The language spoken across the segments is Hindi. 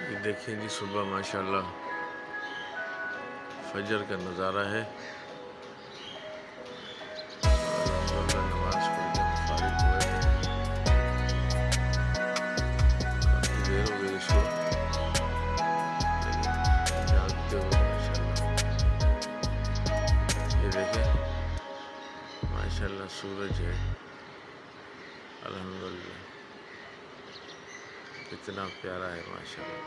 ये देखिए जी, सुबह माशाल्लाह फजर का नज़ारा है। अल्हम्दुलिल्लाह नमाज पढ़ के हम फारिग हुए थे। काफ़ी देर हो गई इसको, लेकिन जागते हुए माशाल्लाह ये देखें, माशाल्लाह सूरज है। अल्हम्दुलिल्लाह कितना प्यारा है माशाल्लाह।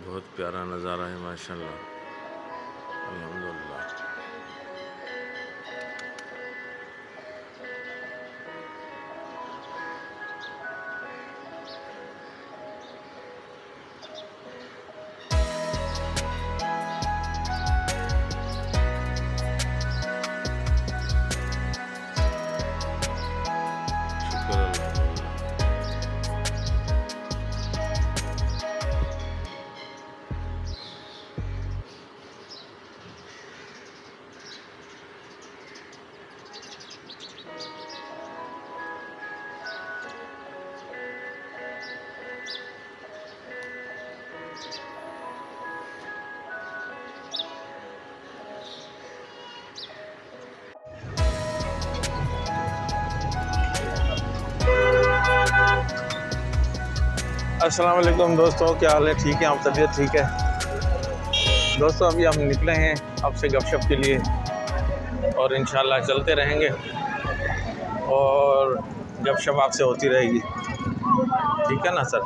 बहुत प्यारा नज़ारा है माशाल्लाह। अल्हम्दुलिल्लाह शुक्र अल्हम्दुलिल्लाह। अस्सलाम वालेकुम दोस्तों, क्या हाल है? ठीक है, आप तबीयत ठीक है? दोस्तों अभी हम निकले हैं आपसे गपशप के लिए और इंशाल्लाह चलते रहेंगे और गपशप आपसे होती रहेगी। ठीक है ना सर?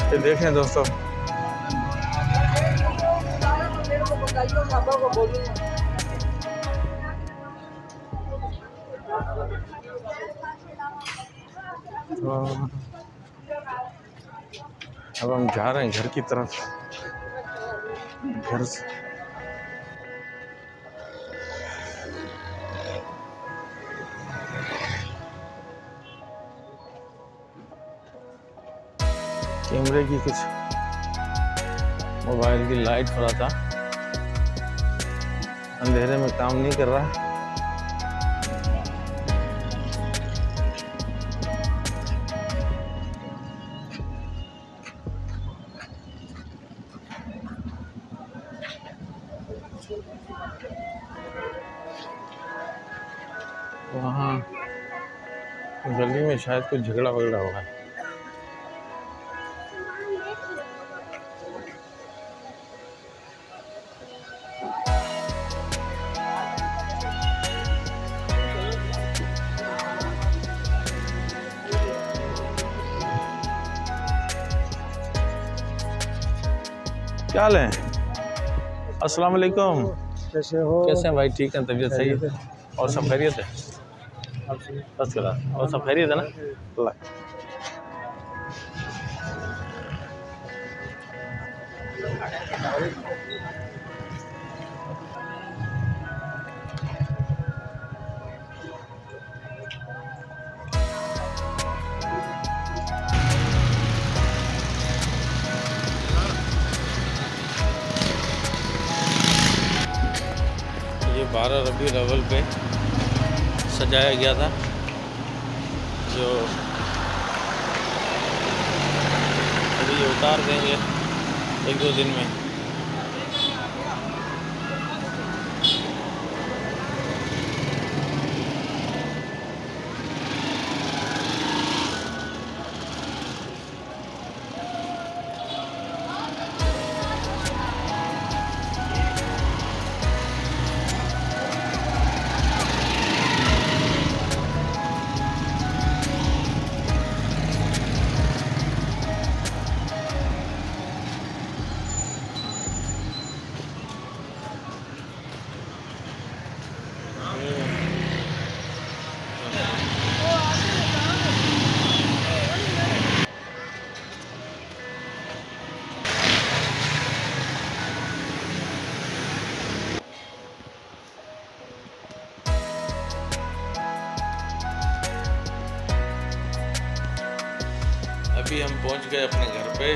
ये देखें दोस्तों, तो अब हम जा रहे हैं घर की तरफ। घर से कैमरे की कुछ मोबाइल की लाइट थोड़ा सा अंधेरे में काम नहीं कर रहा। वहाँ गली में शायद कुछ झगड़ा वगड़ा हुआ है। क्या हाल है? अस्सलाम वालेकुम। कैसे हो? कैसे हैं भाई? ठीक है, तबीयत सही है और सब खैरियत है? बस करा और सब खैरियत है ना? अल्लाह। ये 12 रबीउल अव्वल पे सजाया गया था, जो अभी उतार देंगे 1-2 दिन में। पहुंच गए अपने घर पे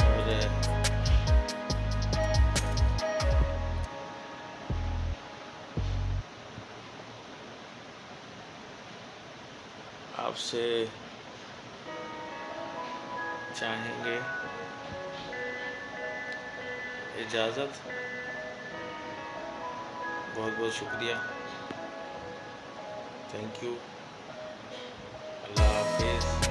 और आपसे चाहेंगे इजाज़त। बहुत बहुत शुक्रिया, थैंक यू, अल्लाह हाफिज़।